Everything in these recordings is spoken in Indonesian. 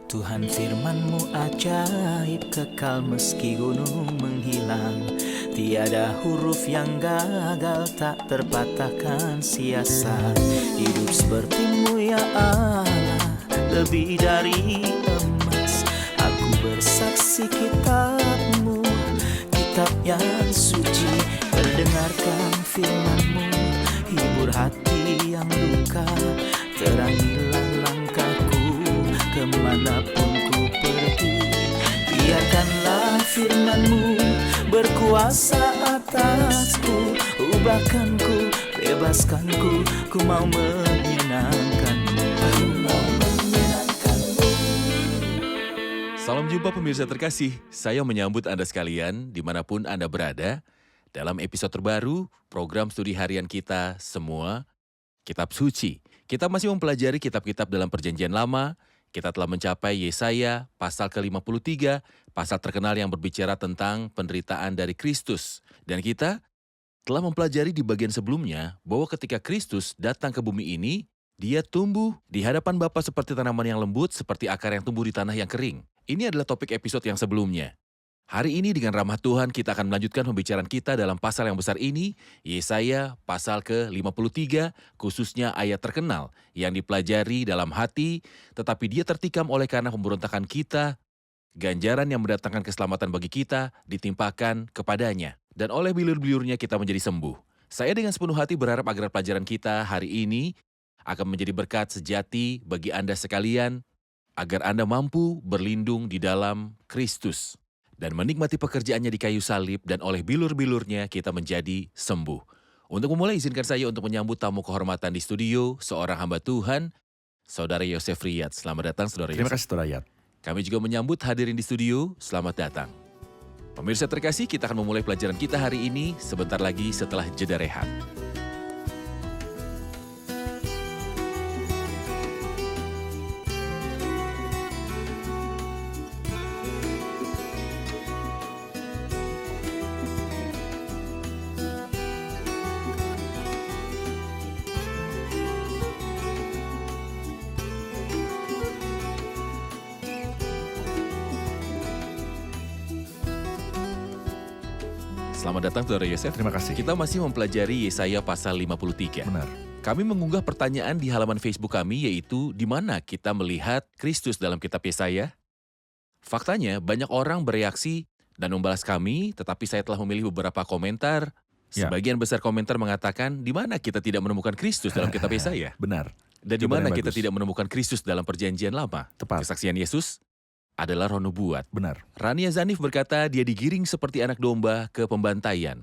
Tuhan firman-Mu ajaib, kekal meski gunung menghilang. Tiada huruf yang gagal, tak terpatahkan siasat. Hidup seperti-Mu ya Allah, lebih dari emas. Aku bersaksi kitab-Mu, kitab yang suci. Terdengarkan firman-Mu, hibur hati yang luka. Terangilah langkahku kemanapun ku pergi. Biarkanlah firman-Mu berkuasa atasku. Ubahkanku, bebaskanku, ku mau menyenangkan-Mu. Aku mau menyenangkan-Mu. Salam jumpa pemirsa terkasih, saya menyambut Anda sekalian dimanapun Anda berada dalam episode terbaru program studi harian kita semua, Kitab Suci. Kita masih mempelajari kitab-kitab dalam Perjanjian Lama. Kita telah mencapai Yesaya pasal ke-53, pasal terkenal yang berbicara tentang penderitaan dari Kristus. Dan kita telah mempelajari di bagian sebelumnya bahwa ketika Kristus datang ke bumi ini, Dia tumbuh di hadapan Bapa seperti tanaman yang lembut, seperti akar yang tumbuh di tanah yang kering. Ini adalah topik episode yang sebelumnya. Hari ini dengan rahmat Tuhan kita akan melanjutkan pembicaraan kita dalam pasal yang besar ini, Yesaya pasal ke-53, khususnya ayat terkenal yang dipelajari dalam hati, tetapi dia tertikam oleh karena pemberontakan kita, ganjaran yang mendatangkan keselamatan bagi kita ditimpakan kepadanya, dan oleh bilur-bilurnya kita menjadi sembuh. Saya dengan sepenuh hati berharap agar pelajaran kita hari ini akan menjadi berkat sejati bagi Anda sekalian, agar Anda mampu berlindung di dalam Kristus dan menikmati pekerjaannya di kayu salib, dan oleh bilur-bilurnya kita menjadi sembuh. Untuk memulai, izinkan saya untuk menyambut tamu kehormatan di studio, seorang hamba Tuhan, Saudara Yosef Riyad. Selamat datang, Saudara Yosef. Terima kasih, Saudara Riyad. Kami juga menyambut hadirin di studio, selamat datang. Pemirsa terkasih, kita akan memulai pelajaran kita hari ini sebentar lagi setelah jeda rehat. Selamat datang, Saudara Yosef. Terima kasih. Kita masih mempelajari Yesaya pasal 53. Benar. Kami mengunggah pertanyaan di halaman Facebook kami, yaitu di mana kita melihat Kristus dalam kitab Yesaya? Faktanya, banyak orang bereaksi dan membalas kami, tetapi saya telah memilih beberapa komentar. Ya. Sebagian besar komentar mengatakan, di mana kita tidak menemukan Kristus dalam kitab Yesaya? Benar. Dan di Jawaban mana yang kita bagus. tidak menemukan Kristus dalam Perjanjian Lama? Tepat. Kesaksian Yesus adalah roh nubuat. Benar. Rania Zanif berkata dia digiring seperti anak domba ke pembantaian.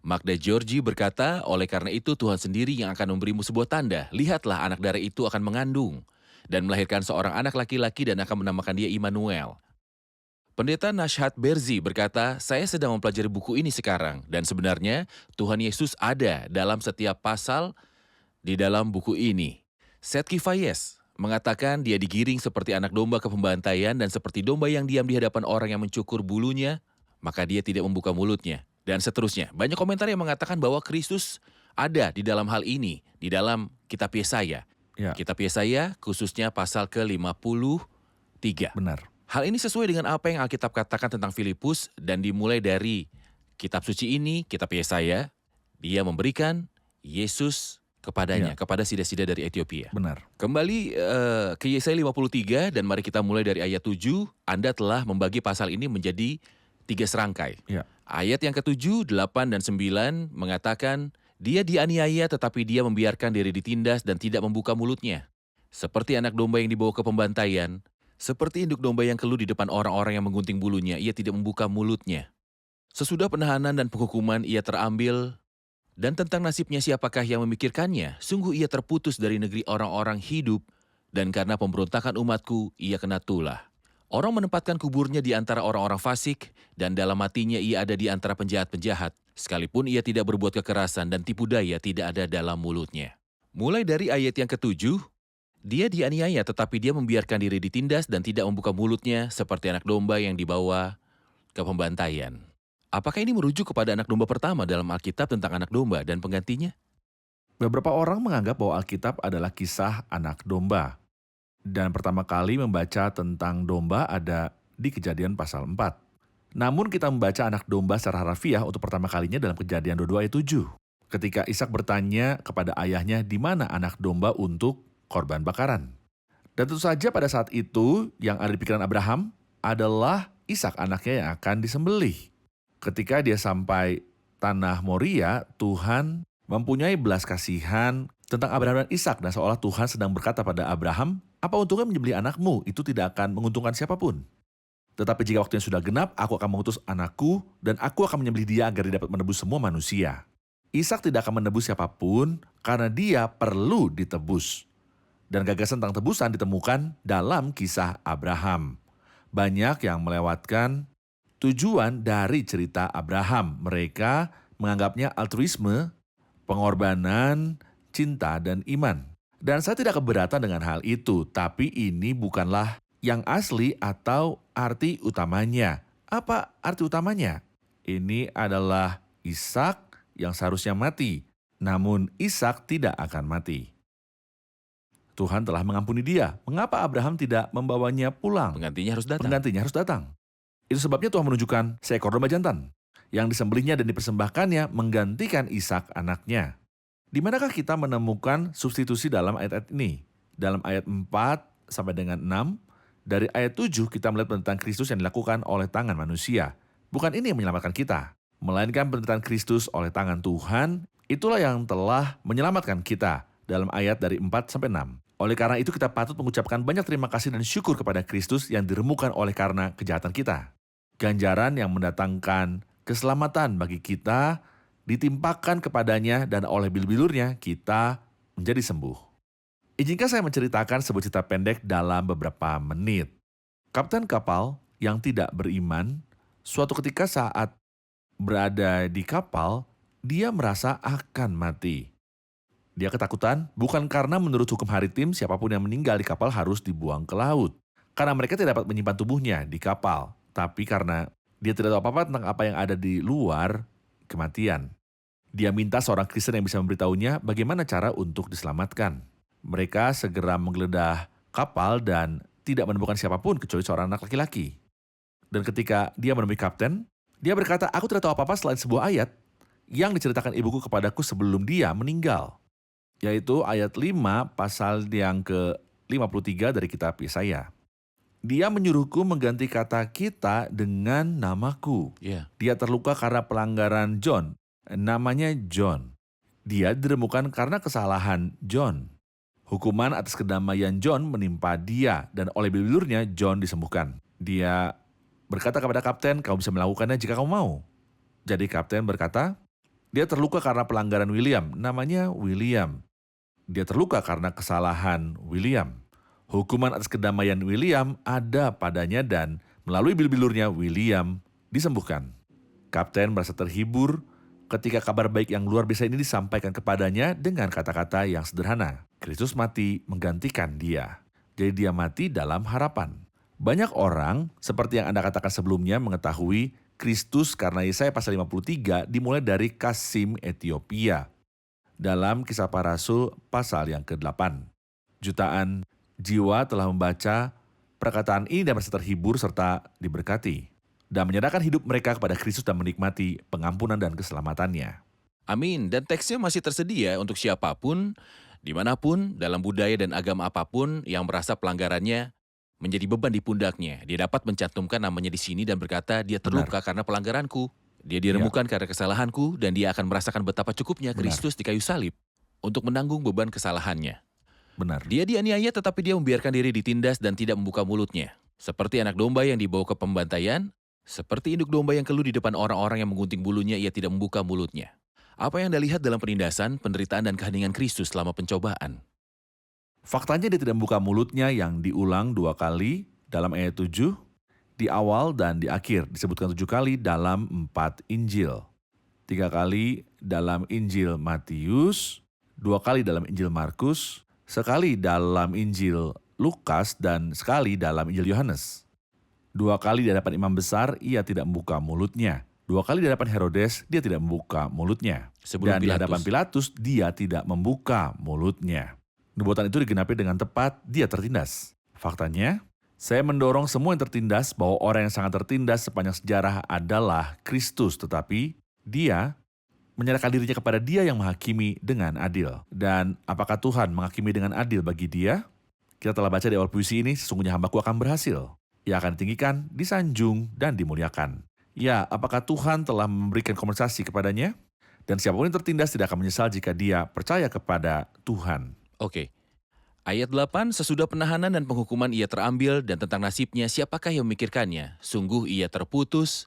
Magda Georgie berkata, oleh karena itu Tuhan sendiri yang akan memberimu sebuah tanda. Lihatlah, anak darah itu akan mengandung dan melahirkan seorang anak laki-laki dan akan menamakan dia Immanuel. Pendeta Nashat Berzi berkata, saya sedang mempelajari buku ini sekarang, dan sebenarnya Tuhan Yesus ada dalam setiap pasal di dalam buku ini. Setki Fayez mengatakan dia digiring seperti anak domba ke pembantaian, dan seperti domba yang diam di hadapan orang yang mencukur bulunya, maka dia tidak membuka mulutnya. Dan seterusnya. Banyak komentar yang mengatakan bahwa Kristus ada di dalam hal ini, di dalam kitab Yesaya. Ya. Kitab Yesaya khususnya pasal ke-53. Benar. Hal ini sesuai dengan apa yang Alkitab katakan tentang Filipus, dan dimulai dari kitab suci ini, kitab Yesaya, dia memberikan Yesus kepadanya, kepada sida-sida dari Ethiopia. Benar. Kembali ke Yesaya 53, dan mari kita mulai dari ayat 7. Anda telah membagi pasal ini menjadi 3 serangkai. Ya. Ayat yang ke-7, 8, dan 9 mengatakan, dia dianiaya tetapi dia membiarkan diri ditindas dan tidak membuka mulutnya. Seperti anak domba yang dibawa ke pembantaian, seperti induk domba yang keluh di depan orang-orang yang menggunting bulunya, ia tidak membuka mulutnya. Sesudah penahanan dan penghukuman ia terambil, dan tentang nasibnya siapakah yang memikirkannya? Sungguh ia terputus dari negeri orang-orang hidup, dan karena pemberontakan umatku, ia kena tulah. Orang menempatkan kuburnya di antara orang-orang fasik, dan dalam hatinya ia ada di antara penjahat-penjahat. Sekalipun ia tidak berbuat kekerasan dan tipu daya tidak ada dalam mulutnya. Mulai dari ayat yang ke-7, dia dianiaya tetapi dia membiarkan diri ditindas dan tidak membuka mulutnya seperti anak domba yang dibawa ke pembantaian. Apakah ini merujuk kepada anak domba pertama dalam Alkitab tentang anak domba dan penggantinya? Beberapa orang menganggap bahwa Alkitab adalah kisah anak domba. Dan pertama kali membaca tentang domba ada di Kejadian pasal 4. Namun kita membaca anak domba secara harfiah untuk pertama kalinya dalam Kejadian 22 ayat 7. Ketika Ishak bertanya kepada ayahnya di mana anak domba untuk korban bakaran. Dan tentu saja pada saat itu yang ada di pikiran Abraham adalah Ishak anaknya yang akan disembelih. Ketika dia sampai tanah Moria, Tuhan mempunyai belas kasihan tentang Abraham dan Ishak dan seolah Tuhan sedang berkata pada Abraham, apa untungnya menyembelih anakmu? Itu tidak akan menguntungkan siapapun. Tetapi jika waktunya sudah genap, aku akan mengutus anakku dan aku akan menyembelih dia agar dia dapat menebus semua manusia. Ishak tidak akan menebus siapapun karena dia perlu ditebus. Dan gagasan tentang tebusan ditemukan dalam kisah Abraham. Banyak yang melewatkan tujuan dari cerita Abraham. Mereka menganggapnya altruisme, pengorbanan, cinta, dan iman. Dan saya tidak keberatan dengan hal itu, tapi ini bukanlah yang asli atau arti utamanya. Apa arti utamanya? Ini adalah Ishak yang seharusnya mati, namun Ishak tidak akan mati. Tuhan telah mengampuni dia. Mengapa Abraham tidak membawanya pulang? Penggantinya harus datang. Penggantinya harus datang. Itu sebabnya Tuhan menunjukkan seekor domba jantan yang disembelihnya dan dipersembahkannya menggantikan Ishak anaknya. Di manakah kita menemukan substitusi dalam ayat-ayat ini? Dalam ayat 4 sampai dengan 6, dari ayat 7 kita melihat penderitaan Kristus yang dilakukan oleh tangan manusia. Bukan ini yang menyelamatkan kita, melainkan penderitaan Kristus oleh tangan Tuhan, itulah yang telah menyelamatkan kita dalam ayat dari 4 sampai 6. Oleh karena itu kita patut mengucapkan banyak terima kasih dan syukur kepada Kristus yang diremukan oleh karena kejahatan kita. Ganjaran yang mendatangkan keselamatan bagi kita ditimpakan kepadanya dan oleh bilur-bilurnya kita menjadi sembuh. Izinkan saya menceritakan sebuah cerita pendek dalam beberapa menit. Kapten kapal yang tidak beriman, suatu ketika saat berada di kapal, dia merasa akan mati. Dia ketakutan bukan karena menurut hukum maritim siapapun yang meninggal di kapal harus dibuang ke laut. Karena mereka tidak dapat menyimpan tubuhnya di kapal. Tapi karena dia tidak tahu apa-apa tentang apa yang ada di luar kematian. Dia minta seorang Kristen yang bisa memberitahunya bagaimana cara untuk diselamatkan. Mereka segera menggeledah kapal dan tidak menemukan siapapun kecuali seorang anak laki-laki. Dan ketika dia menemui kapten, dia berkata, aku tidak tahu apa-apa selain sebuah ayat yang diceritakan ibuku kepadaku sebelum dia meninggal. Yaitu ayat 5 pasal yang ke-53 dari kitab Yesaya. Dia menyuruhku mengganti kata kita dengan namaku. Yeah. Dia terluka karena pelanggaran John. Namanya John. Dia diremukan karena kesalahan John. Hukuman atas kedamaian John menimpa dia dan oleh bilurnya John disembuhkan. Dia berkata kepada kapten, kau bisa melakukannya jika kau mau. Jadi kapten berkata, dia terluka karena pelanggaran William. Namanya William. Dia terluka karena kesalahan William. Hukuman atas kedamaian William ada padanya dan melalui bilur-bilurnya William disembuhkan. Kapten merasa terhibur ketika kabar baik yang luar biasa ini disampaikan kepadanya dengan kata-kata yang sederhana. Kristus mati menggantikan dia. Jadi dia mati dalam harapan. Banyak orang, seperti yang Anda katakan sebelumnya, mengetahui Kristus karena Yesaya pasal 53 dimulai dari Kasim Ethiopia. Dalam Kisah Para Rasul pasal yang ke-8. Jutaan jiwa telah membaca perkataan ini dan merasa terhibur serta diberkati. Dan menyerahkan hidup mereka kepada Kristus dan menikmati pengampunan dan keselamatannya. Amin. Dan teksnya masih tersedia untuk siapapun, dimanapun, dalam budaya dan agama apapun yang merasa pelanggarannya menjadi beban di pundaknya. Dia dapat mencantumkan namanya di sini dan berkata, dia terluka karena pelanggaranku. Dia diremukan karena kesalahanku dan dia akan merasakan betapa cukupnya Kristus di kayu salib untuk menanggung beban kesalahannya. Benar. Dia dianiaya tetapi dia membiarkan diri ditindas dan tidak membuka mulutnya. Seperti anak domba yang dibawa ke pembantaian, seperti induk domba yang keluh di depan orang-orang yang menggunting bulunya, ia tidak membuka mulutnya. Apa yang Anda lihat dalam penindasan, penderitaan dan keheningan Kristus selama pencobaan? Faktanya dia tidak membuka mulutnya yang diulang 2 kali dalam ayat 7, di awal dan di akhir, disebutkan 7 kali dalam 4 Injil. 3 kali dalam Injil Matius, 2 kali dalam Injil Markus, sekali dalam Injil Lukas, dan sekali dalam Injil Yohanes. 2 kali di hadapan imam besar, ia tidak membuka mulutnya. 2 kali di hadapan Herodes, dia tidak membuka mulutnya. Sebelum Dan di Pilatus. hadapan Pilatus, dia tidak membuka mulutnya. Nubuatan itu digenapi dengan tepat, dia tertindas. Faktanya, saya mendorong semua yang tertindas bahwa orang yang sangat tertindas sepanjang sejarah adalah Kristus, tetapi Dia menyerahkan dirinya kepada Dia yang menghakimi dengan adil. Dan apakah Tuhan menghakimi dengan adil bagi Dia? Kita telah baca di awal puisi ini, sesungguhnya hambaku akan berhasil. Ia akan ditinggikan, disanjung, dan dimuliakan. Ya, apakah Tuhan telah memberikan kompensasi kepadanya? Dan siapapun yang tertindas tidak akan menyesal jika dia percaya kepada Tuhan. Oke. Ayat 8, sesudah penahanan dan penghukuman ia terambil dan tentang nasibnya siapakah yang memikirkannya? Sungguh ia terputus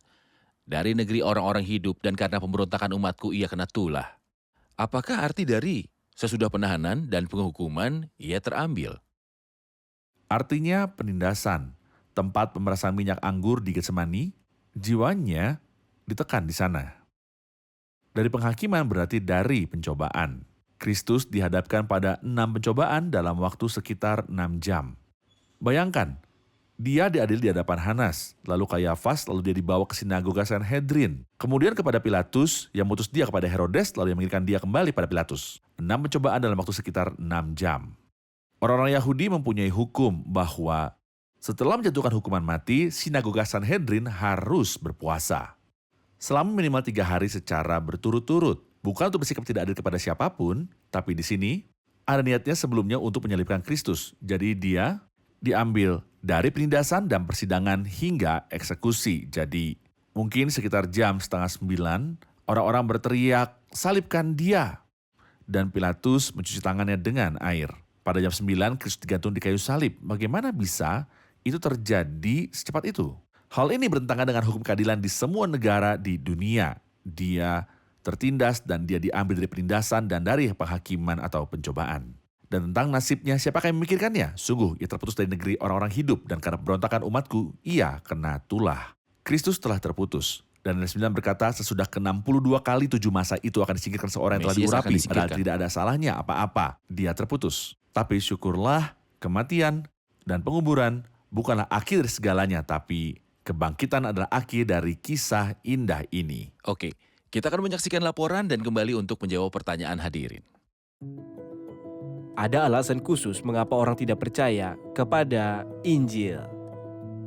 dari negeri orang-orang hidup dan karena pemberontakan umatku ia kena tulah. Apakah arti dari sesudah penahanan dan penghukuman ia terambil? Artinya penindasan, tempat pemerasan minyak anggur di Getsemani, jiwanya ditekan di sana. Dari penghakiman berarti dari pencobaan. Kristus dihadapkan pada 6 pencobaan dalam waktu sekitar 6 jam. Bayangkan, dia diadili di hadapan Hanas, lalu Kayafas, lalu dia dibawa ke sinagoga Sanhedrin. Kemudian kepada Pilatus, yang mengutus dia kepada Herodes, lalu yang mengirimkan dia kembali pada Pilatus. 6 pencobaan dalam waktu sekitar 6 jam. Orang-orang Yahudi mempunyai hukum bahwa setelah menjatuhkan hukuman mati, sinagoga Sanhedrin harus berpuasa selama minimal 3 hari secara berturut-turut. Bukan untuk bersikap tidak adil kepada siapapun, tapi di sini ada niatnya sebelumnya untuk menyalibkan Kristus. Jadi dia diambil dari penindasan dan persidangan hingga eksekusi. Jadi mungkin sekitar jam 8:30, orang-orang berteriak, salibkan dia. Dan Pilatus mencuci tangannya dengan air. Pada jam 9, Kristus digantung di kayu salib. Bagaimana bisa itu terjadi secepat itu? Hal ini bertentangan dengan hukum keadilan di semua negara di dunia. Dia tertindas dan dia diambil dari penindasan dan dari penghakiman atau pencobaan. Dan tentang nasibnya, siapakah yang memikirkannya? Sungguh, ia terputus dari negeri orang-orang hidup dan karena pemberontakan umatku, ia kena tulah. Kristus telah terputus. Dan ayat 9 berkata, sesudah ke-62 kali 7 masa itu akan disingkirkan seorang yang telah Mesias akan diurapi, disingkirkan. padahal tidak ada salahnya apa-apa. Dia terputus. Tapi syukurlah, kematian dan penguburan bukanlah akhir segalanya, tapi kebangkitan adalah akhir dari kisah indah ini. Oke, kita akan menyaksikan laporan dan kembali untuk menjawab pertanyaan hadirin. Ada alasan khusus mengapa orang tidak percaya kepada Injil.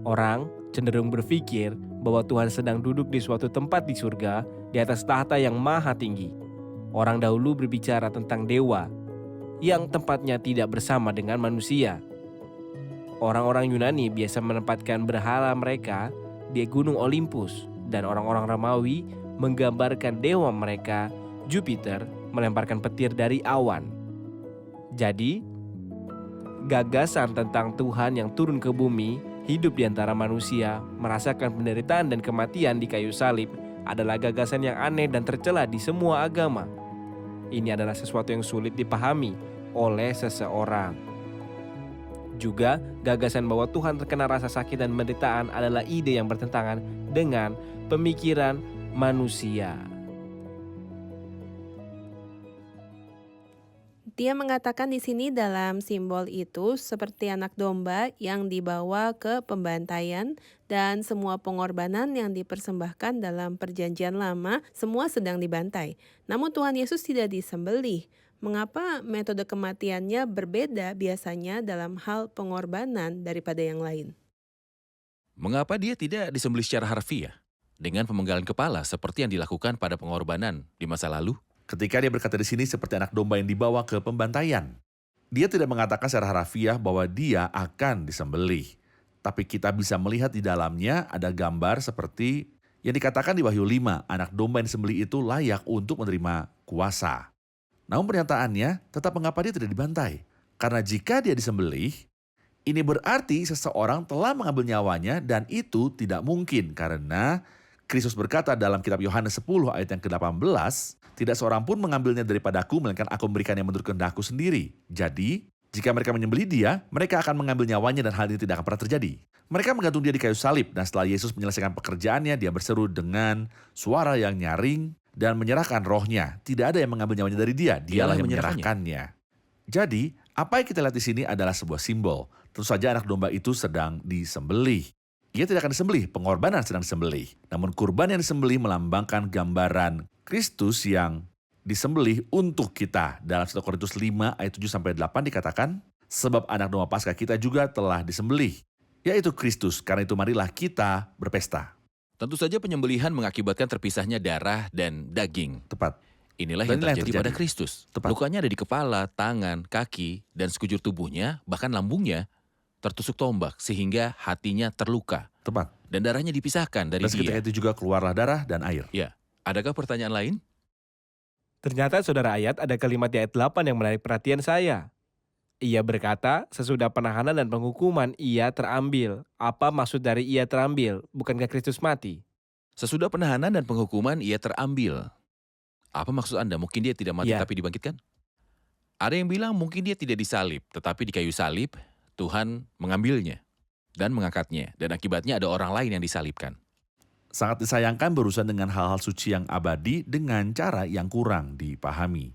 Orang cenderung berpikir bahwa Tuhan sedang duduk di suatu tempat di surga di atas tahta yang maha tinggi. Orang dahulu berbicara tentang dewa yang tempatnya tidak bersama dengan manusia. Orang-orang Yunani biasa menempatkan berhala mereka di Gunung Olympus dan orang-orang Romawi menggambarkan dewa mereka, Jupiter, melemparkan petir dari awan. Jadi, gagasan tentang Tuhan yang turun ke bumi, hidup di antara manusia, merasakan penderitaan dan kematian di kayu salib adalah gagasan yang aneh dan tercela di semua agama. Ini adalah sesuatu yang sulit dipahami oleh seseorang. Juga, gagasan bahwa Tuhan terkena rasa sakit dan penderitaan adalah ide yang bertentangan dengan pemikiran manusia. Dia mengatakan di sini dalam simbol itu seperti anak domba yang dibawa ke pembantaian dan semua pengorbanan yang dipersembahkan dalam perjanjian lama semua sedang dibantai. Namun Tuhan Yesus tidak disembelih. Mengapa metode kematiannya berbeda biasanya dalam hal pengorbanan daripada yang lain? Mengapa dia tidak disembelih secara harfiah dengan pemenggalan kepala seperti yang dilakukan pada pengorbanan di masa lalu? Ketika dia berkata di sini seperti anak domba yang dibawa ke pembantaian, dia tidak mengatakan secara harfiah bahwa dia akan disembelih. Tapi kita bisa melihat di dalamnya ada gambar seperti yang dikatakan di Wahyu 5, anak domba yang disembelih itu layak untuk menerima kuasa. Namun pernyataannya, tetap mengapa dia tidak dibantai? Karena jika dia disembelih, ini berarti seseorang telah mengambil nyawanya dan itu tidak mungkin karena Kristus berkata dalam kitab Yohanes 10 ayat yang ke-18, tidak seorang pun mengambilnya daripadaku, melainkan aku memberikannya menurut kehendakku sendiri. Jadi, jika mereka menyembelih dia, mereka akan mengambil nyawanya dan hal ini tidak akan pernah terjadi. Mereka menggantung dia di kayu salib dan setelah Yesus menyelesaikan pekerjaannya, dia berseru dengan suara yang nyaring dan menyerahkan rohnya. Tidak ada yang mengambil nyawanya dari dia, dialah yang menyerahkannya. Jadi, apa yang kita lihat di sini adalah sebuah simbol. Tentu saja anak domba itu sedang disembelih. Ia tidak akan disembelih, pengorbanan sedang disembelih. Namun kurban yang disembelih melambangkan gambaran Kristus yang disembelih untuk kita. Dalam 1 Korintus 5 ayat 7-8 dikatakan, Sebab anak domba Paskah kita juga telah disembelih, yaitu Kristus. Karena itu marilah kita berpesta. Tentu saja penyembelihan mengakibatkan terpisahnya darah dan daging. Tepat. Inilah Dan yang inilah yang terjadi pada terjadi. Kristus. Tepat. Lukanya ada di kepala, tangan, kaki, dan sekujur tubuhnya, bahkan lambungnya, tertusuk tombak sehingga hatinya terluka. Tepat. Dan darahnya dipisahkan dari Dan seketika dia. itu juga keluarlah darah dan air. Ya, adakah pertanyaan lain? Ternyata saudara ayat ada kalimat di ayat 8 yang menarik perhatian saya. Ia berkata, sesudah penahanan dan penghukuman ia terambil. Apa maksud dari ia terambil? Bukankah Kristus mati? Sesudah penahanan dan penghukuman ia terambil. Apa maksud Anda? Mungkin dia tidak mati Ya. tapi dibangkitkan? Ada yang bilang mungkin dia tidak disalib, tetapi di kayu salib Tuhan mengambilnya dan mengangkatnya. Dan akibatnya ada orang lain yang disalibkan. Sangat disayangkan berurusan dengan hal-hal suci yang abadi dengan cara yang kurang dipahami.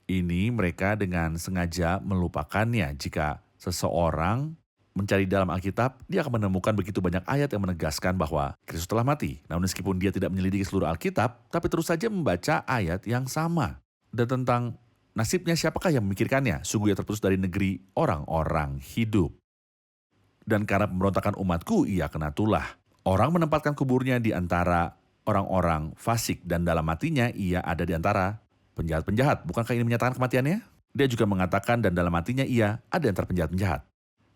Ini mereka dengan sengaja melupakannya. Jika seseorang mencari dalam Alkitab, dia akan menemukan begitu banyak ayat yang menegaskan bahwa Kristus telah mati. Namun meskipun dia tidak menyelidiki seluruh Alkitab, tapi terus saja membaca ayat yang sama. Dan tentang nasibnya siapakah yang memikirkannya? Sungguh ia terputus dari negeri orang-orang hidup. Dan karena pemberontakan umatku, ia kena tulah. Orang menempatkan kuburnya di antara orang-orang fasik dan dalam matinya ia ada di antara penjahat-penjahat. Bukankah ini menyatakan kematiannya? Dia juga mengatakan dan dalam matinya ia ada di antara penjahat-penjahat.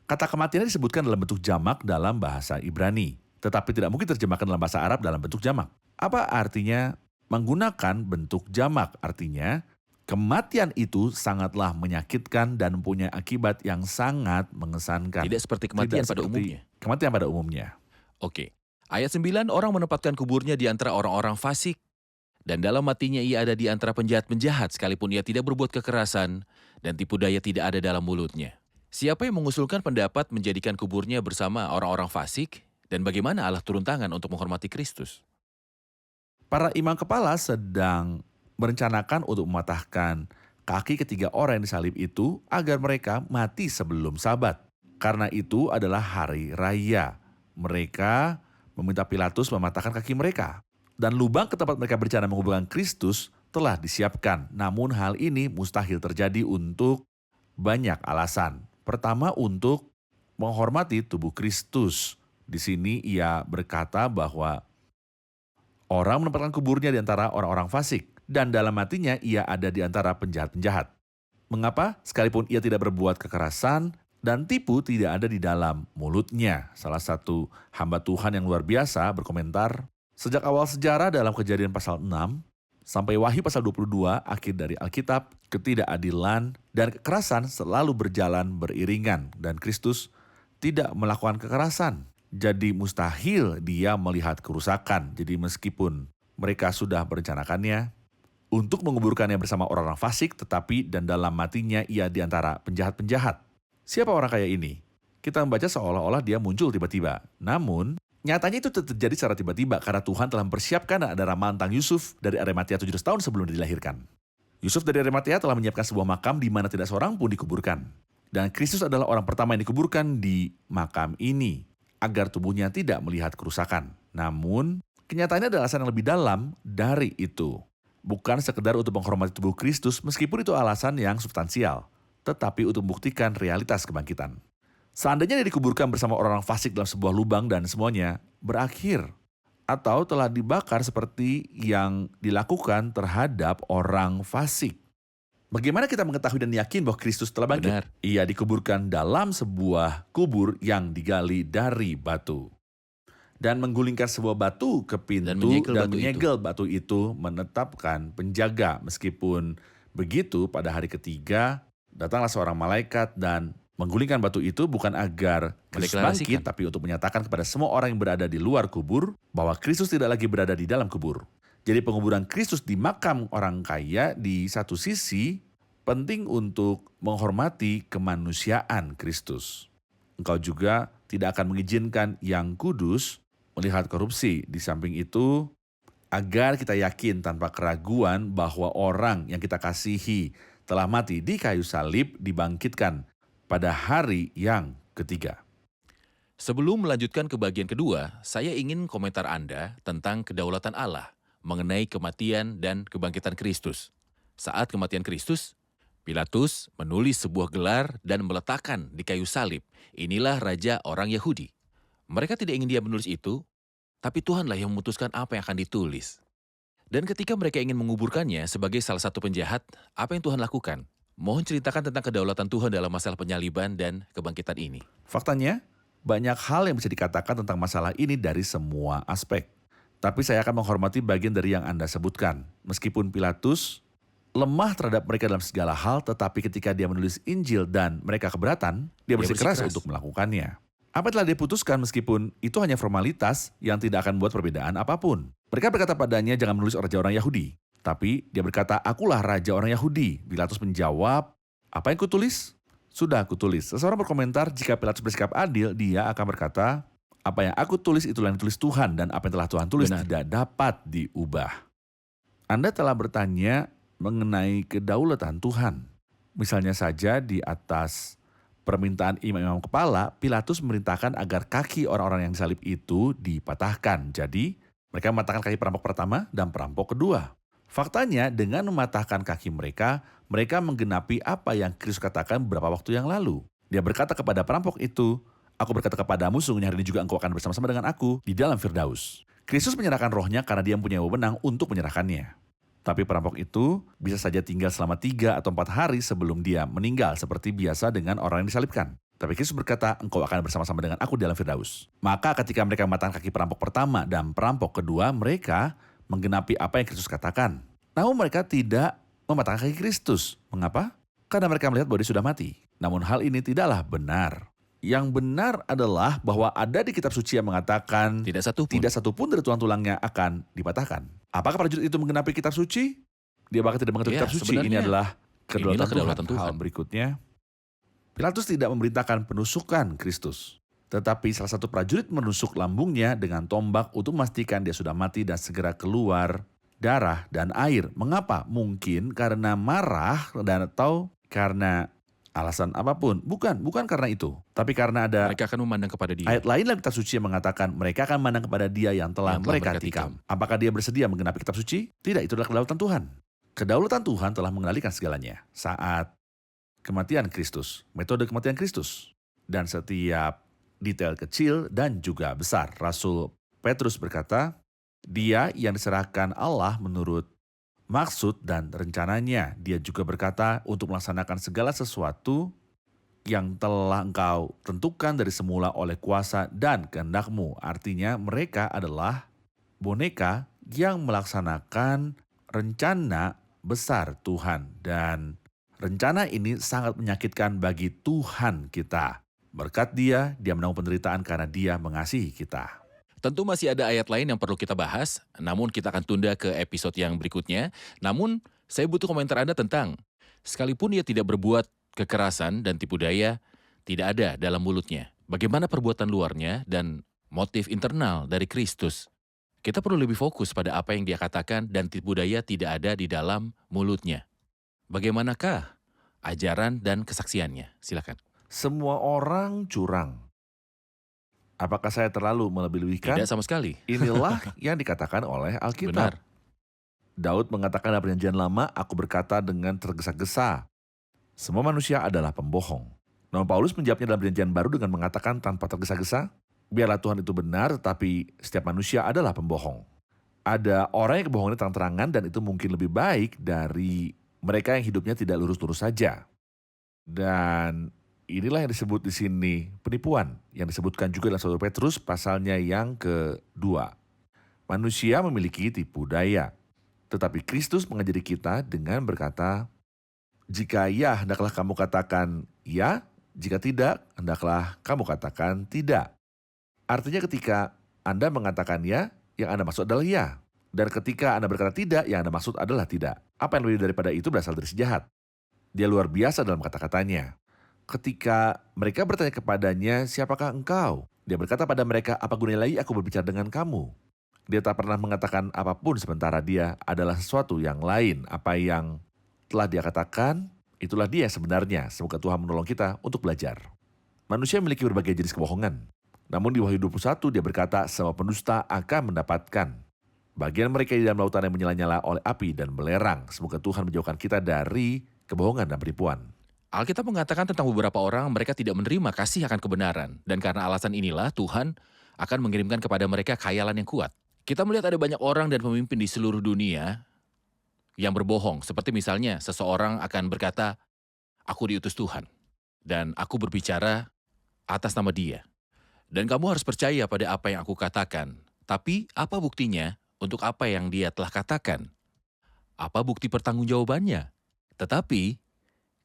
Kata kematiannya disebutkan dalam bentuk jamak dalam bahasa Ibrani. Tetapi tidak mungkin terjemahkan dalam bahasa Arab dalam bentuk jamak. Apa artinya menggunakan bentuk jamak? Artinya kematian itu sangatlah menyakitkan dan mempunyai akibat yang sangat mengesankan. Tidak seperti kematian Tidak pada seperti umumnya. Kematian pada umumnya. Oke. Ayat 9, orang menempatkan kuburnya di antara orang-orang fasik. Dan dalam matinya ia ada di antara penjahat-penjahat sekalipun ia tidak berbuat kekerasan dan tipu daya tidak ada dalam mulutnya. Siapa yang mengusulkan pendapat menjadikan kuburnya bersama orang-orang fasik? Dan bagaimana Allah turun tangan untuk menghormati Kristus? Para imam kepala sedang merencanakan untuk mematahkan kaki ketiga orang yang disalib itu agar mereka mati sebelum Sabat. Karena itu adalah hari raya. Mereka meminta Pilatus mematahkan kaki mereka. Dan lubang ke tempat mereka berencana menghubungkan Kristus telah disiapkan. Namun hal ini mustahil terjadi untuk banyak alasan. Pertama, untuk menghormati tubuh Kristus. Di sini ia berkata bahwa orang menempatkan kuburnya di antara orang-orang fasik. Dan dalam matinya ia ada di antara penjahat-penjahat. Mengapa? Sekalipun ia tidak berbuat kekerasan dan tipu tidak ada di dalam mulutnya. Salah satu hamba Tuhan yang luar biasa berkomentar, sejak awal sejarah dalam Kejadian pasal 6 sampai Wahyu pasal 22 akhir dari Alkitab, ketidakadilan dan kekerasan selalu berjalan beriringan dan Kristus tidak melakukan kekerasan. Jadi mustahil dia melihat kerusakan. Jadi meskipun mereka sudah merencanakannya untuk menguburkannya bersama orang-orang fasik, tetapi dan dalam matinya ia di antara penjahat-penjahat. Siapa orang kaya ini? Kita membaca seolah-olah dia muncul tiba-tiba. Namun nyatanya itu terjadi secara tiba-tiba karena Tuhan telah mempersiapkan dan ada ramalan tentang Yusuf dari Arimatea 700 tahun sebelum dilahirkan. Yusuf dari Arimatea telah menyiapkan sebuah makam di mana tidak seorang pun dikuburkan. Dan Kristus adalah orang pertama yang dikuburkan di makam ini agar tubuhnya tidak melihat kerusakan. Namun, kenyataannya ada alasan yang lebih dalam dari itu. Bukan sekedar untuk menghormati tubuh Kristus meskipun itu alasan yang substansial, tetapi untuk membuktikan realitas kebangkitan. Seandainya dia dikuburkan bersama orang-orang fasik dalam sebuah lubang dan semuanya berakhir atau telah dibakar seperti yang dilakukan terhadap orang fasik. Bagaimana kita mengetahui dan yakin bahwa Kristus telah bangkit? Benar. Ia dikuburkan dalam sebuah kubur yang digali dari batu. Dan menggulingkan sebuah batu ke pintu Dan menyegel batu itu menetapkan penjaga. Meskipun begitu pada hari ketiga datanglah seorang malaikat dan menggulingkan batu itu bukan agar Kristus bangkit, Mendeklarasikan. tapi untuk menyatakan kepada semua orang yang berada di luar kubur bahwa Kristus tidak lagi berada di dalam kubur. Jadi penguburan Kristus di makam orang kaya di satu sisi penting untuk menghormati kemanusiaan Kristus. Engkau juga tidak akan mengizinkan yang kudus melihat korupsi. Di samping itu, agar kita yakin tanpa keraguan bahwa orang yang kita kasihi telah mati di kayu salib dibangkitkan pada hari yang ketiga. Sebelum melanjutkan ke bagian kedua, saya ingin komentar Anda tentang kedaulatan Allah mengenai kematian dan kebangkitan Kristus. Saat kematian Kristus, Pilatus menulis sebuah gelar dan meletakkan di kayu salib. Inilah raja orang Yahudi. Mereka tidak ingin dia menulis itu, tapi Tuhanlah yang memutuskan apa yang akan ditulis. Dan ketika mereka ingin menguburkannya sebagai salah satu penjahat, apa yang Tuhan lakukan? Mohon ceritakan tentang kedaulatan Tuhan dalam masalah penyaliban dan kebangkitan ini. Faktanya, banyak hal yang bisa dikatakan tentang masalah ini dari semua aspek. Tapi saya akan menghormati bagian dari yang Anda sebutkan. Meskipun Pilatus lemah terhadap mereka dalam segala hal, tetapi ketika dia menulis Injil dan mereka keberatan, dia bersikeras untuk melakukannya. Apa yang telah dia putuskan meskipun itu hanya formalitas yang tidak akan membuat perbedaan apapun. Mereka berkata padanya jangan menulis raja orang Yahudi. Tapi dia berkata, akulah raja orang Yahudi. Pilatus menjawab, apa yang kutulis? Sudah aku tulis. Seseorang berkomentar, jika Pilatus bersikap adil, dia akan berkata, apa yang aku tulis itulah yang ditulis Tuhan, dan apa yang telah Tuhan tulis tidak dapat diubah. Anda telah bertanya mengenai kedaulatan Tuhan. Misalnya saja di atas permintaan imam-imam kepala, Pilatus memerintahkan agar kaki orang-orang yang disalib itu dipatahkan. Jadi, mereka mematahkan kaki perampok pertama dan perampok kedua. Faktanya, dengan mematahkan kaki mereka, mereka menggenapi apa yang Kristus katakan beberapa waktu yang lalu. Dia berkata kepada perampok itu, aku berkata kepadamu, sungguhnya hari ini juga engkau akan bersama-sama dengan aku di dalam Firdaus. Kristus menyerahkan rohnya karena dia mempunyai wewenang untuk menyerahkannya. Tapi perampok itu bisa saja tinggal selama 3 atau 4 hari sebelum dia meninggal seperti biasa dengan orang yang disalibkan. Tapi Kristus berkata, engkau akan bersama-sama dengan aku di dalam Firdaus. Maka ketika mereka mematahkan kaki perampok pertama dan perampok kedua, mereka menggenapi apa yang Kristus katakan. Namun mereka tidak mematahkan kaki Kristus. Mengapa? Karena mereka melihat bahwa dia sudah mati. Namun hal ini tidaklah benar. Yang benar adalah bahwa ada di kitab suci yang mengatakan tidak satupun dari tulang-tulangnya akan dipatahkan. Apakah prajurit itu menggenapi kitab suci? Dia bahkan tidak mengerti kitab suci. Ini adalah kedaulatan Tuhan. Hal berikutnya, Pilatus tidak memerintahkan penusukan Kristus. Tetapi salah satu prajurit menusuk lambungnya dengan tombak untuk memastikan dia sudah mati dan segera keluar darah dan air. Mengapa? Mungkin karena marah dan atau karena alasan apapun. Bukan karena itu. Tapi karena ada mereka akan memandang kepada dia. Ayat lain dalam kitab suci yang mengatakan mereka akan memandang kepada dia yang telah mereka tikam. Apakah dia bersedia menggenapi kitab suci? Tidak, itu adalah kedaulatan Tuhan. Kedaulatan Tuhan telah mengendalikan segalanya. Saat kematian Kristus, metode kematian Kristus, dan setiap detail kecil dan juga besar. Rasul Petrus berkata, dia yang diserahkan Allah menurut maksud dan rencananya. Dia juga berkata untuk melaksanakan segala sesuatu yang telah engkau tentukan dari semula oleh kuasa dan kehendakmu. Artinya mereka adalah boneka yang melaksanakan rencana besar Tuhan. Dan rencana ini sangat menyakitkan bagi Tuhan kita. Berkat dia menanggung penderitaan karena dia mengasihi kita. Tentu masih ada ayat lain yang perlu kita bahas, namun kita akan tunda ke episode yang berikutnya. Namun, saya butuh komentar Anda tentang, sekalipun ia tidak berbuat kekerasan dan tipu daya, tidak ada dalam mulutnya. Bagaimana perbuatan luarnya dan motif internal dari Kristus? Kita perlu lebih fokus pada apa yang dia katakan dan tipu daya tidak ada di dalam mulutnya. Bagaimanakah ajaran dan kesaksiannya? Silakan. Semua orang curang. Apakah saya terlalu melebih-lebihkan? Tidak sama sekali. Inilah yang dikatakan oleh Alkitab. Benar. Daud mengatakan dalam Perjanjian Lama, aku berkata dengan tergesa-gesa. Semua manusia adalah pembohong. Namun Paulus menjawabnya dalam Perjanjian Baru dengan mengatakan tanpa tergesa-gesa, biarlah Tuhan itu benar, tetapi setiap manusia adalah pembohong. Ada orang yang kebohongannya terang-terangan dan itu mungkin lebih baik dari mereka yang hidupnya tidak lurus-lurus saja. Dan inilah yang disebut di sini penipuan, yang disebutkan juga dalam 1 Petrus pasalnya yang kedua. Manusia memiliki tipu daya, tetapi Kristus mengajari kita dengan berkata, jika ya, hendaklah kamu katakan ya, jika tidak, hendaklah kamu katakan tidak. Artinya ketika Anda mengatakan ya, yang Anda maksud adalah ya. Dan ketika Anda berkata tidak, yang Anda maksud adalah tidak. Apa yang lebih daripada itu berasal dari si jahat. Dia luar biasa dalam kata-katanya. Ketika mereka bertanya kepadanya, siapakah engkau? Dia berkata pada mereka, apa gunanya lagi aku berbicara dengan kamu? Dia tak pernah mengatakan apapun sementara dia adalah sesuatu yang lain. Apa yang telah dia katakan, itulah dia sebenarnya. Semoga Tuhan menolong kita untuk belajar. Manusia memiliki berbagai jenis kebohongan. Namun di Wahyu 21 dia berkata, semua pendusta akan mendapatkan bagian mereka di dalam lautan yang menyala-nyala oleh api dan belerang. Semoga Tuhan menjauhkan kita dari kebohongan dan penipuan. Alkitab mengatakan tentang beberapa orang mereka tidak menerima kasih akan kebenaran. Dan karena alasan inilah Tuhan akan mengirimkan kepada mereka khayalan yang kuat. Kita melihat ada banyak orang dan pemimpin di seluruh dunia yang berbohong. Seperti misalnya seseorang akan berkata, aku diutus Tuhan. Dan aku berbicara atas nama dia. Dan kamu harus percaya pada apa yang aku katakan. Tapi apa buktinya untuk apa yang dia telah katakan? Apa bukti pertanggungjawabannya? Tetapi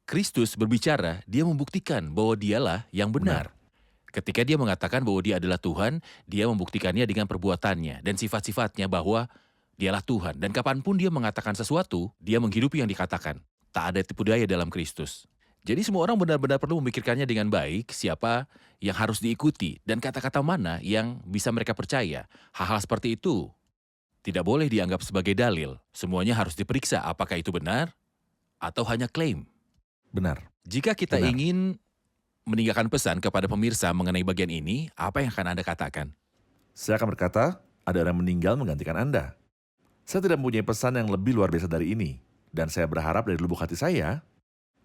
Kristus berbicara, dia membuktikan bahwa dialah yang benar. Ketika dia mengatakan bahwa dia adalah Tuhan, dia membuktikannya dengan perbuatannya dan sifat-sifatnya bahwa dialah Tuhan. Dan kapanpun dia mengatakan sesuatu, dia menghidupi yang dikatakan. Tak ada tipu daya dalam Kristus. Jadi semua orang benar-benar perlu memikirkannya dengan baik, siapa yang harus diikuti, dan kata-kata mana yang bisa mereka percaya. Hal-hal seperti itu tidak boleh dianggap sebagai dalil. Semuanya harus diperiksa apakah itu benar atau hanya klaim. Benar. Jika kita Benar. ingin meninggalkan pesan kepada pemirsa mengenai bagian ini, apa yang akan Anda katakan? Saya akan berkata, ada orang meninggal menggantikan Anda. Saya tidak mempunyai pesan yang lebih luar biasa dari ini. Dan saya berharap dari lubuk hati saya,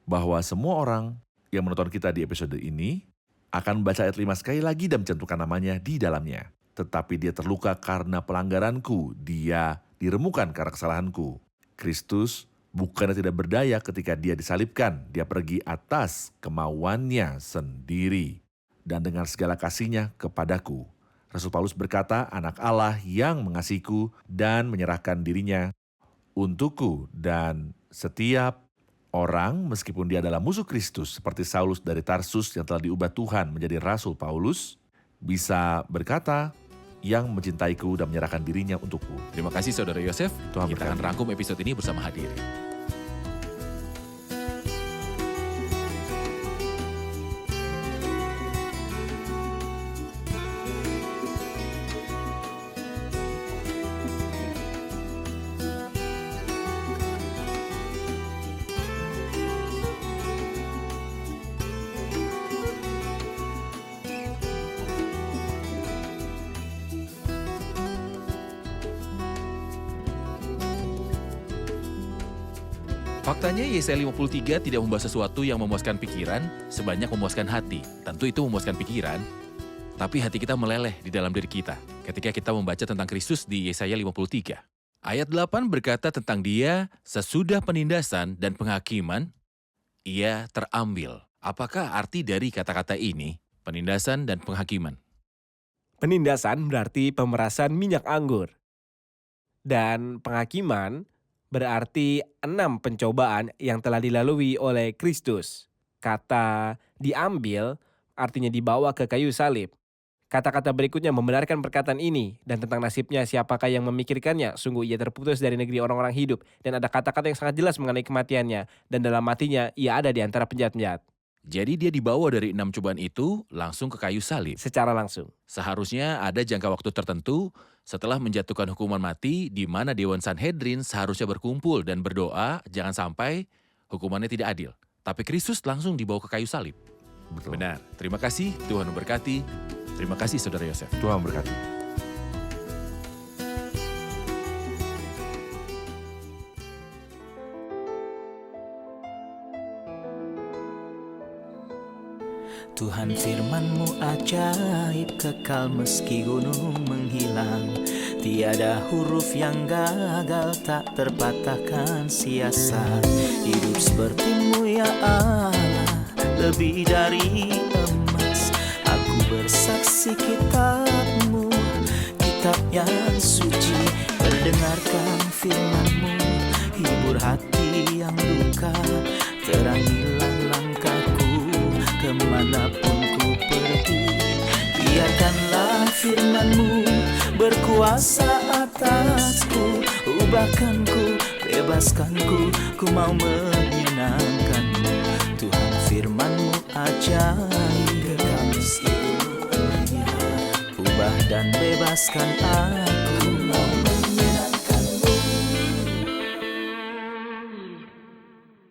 bahwa semua orang yang menonton kita di episode ini akan membaca ayat 5 sekali lagi dan mencantumkan namanya di dalamnya. Tetapi dia terluka karena pelanggaranku, dia diremukan karena kesalahanku. Kristus bukannya tidak berdaya ketika dia disalibkan, dia pergi atas kemauannya sendiri. Dan dengan segala kasihnya kepadaku. Rasul Paulus berkata, anak Allah yang mengasihiku dan menyerahkan dirinya untukku. Dan setiap orang, meskipun dia adalah musuh Kristus, seperti Saulus dari Tarsus yang telah diubah Tuhan menjadi Rasul Paulus, bisa berkata, yang mencintaiku dan menyerahkan dirinya untukku. Terima kasih Saudara Yosef. Tuhan Kita akan berkati. rangkum episode ini bersama hadirin. Faktanya Yesaya 53 tidak membahas sesuatu yang memuaskan pikiran sebanyak memuaskan hati. Tentu itu memuaskan pikiran, tapi hati kita meleleh di dalam diri kita ketika kita membaca tentang Kristus di Yesaya 53. Ayat 8 berkata tentang dia sesudah penindasan dan penghakiman, ia terambil. Apakah arti dari kata-kata ini, penindasan dan penghakiman? Penindasan berarti pemerasan minyak anggur. Dan penghakiman berarti 6 pencobaan yang telah dilalui oleh Kristus. Kata diambil artinya dibawa ke kayu salib. Kata-kata berikutnya membenarkan perkataan ini dan tentang nasibnya siapakah yang memikirkannya. Sungguh ia terputus dari negeri orang-orang hidup dan ada kata-kata yang sangat jelas mengenai kematiannya dan dalam matinya ia ada di antara penjahat-penjahat. Jadi dia dibawa dari 6 cobaan itu langsung ke kayu salib. Secara langsung. Seharusnya ada jangka waktu tertentu setelah menjatuhkan hukuman mati di mana Dewan Sanhedrin seharusnya berkumpul dan berdoa jangan sampai hukumannya tidak adil. Tapi Kristus langsung dibawa ke kayu salib. Betul. Benar. Terima kasih, Tuhan memberkati. Terima kasih Saudara Yosef. Tuhan berkati. Tuhan firman-Mu ajaib, kekal meski gunung menghilang. Tiada huruf yang gagal, tak terpatahkan siasat. Hidup seperti-Mu ya Allah, lebih dari emas. Aku bersaksi kitab-Mu, kitab yang suci. Terdengarkan firman-Mu, hibur hati yang duka. Terangilah langkahku kemanapun ku pergi. Biarkanlah firman-Mu berkuasa atasku. Ubahkanku, bebaskanku, ku mau menyenangkan-Mu. Tuhan firman-Mu ajaib, kekal meski gunung. Ubah dan bebaskan aku.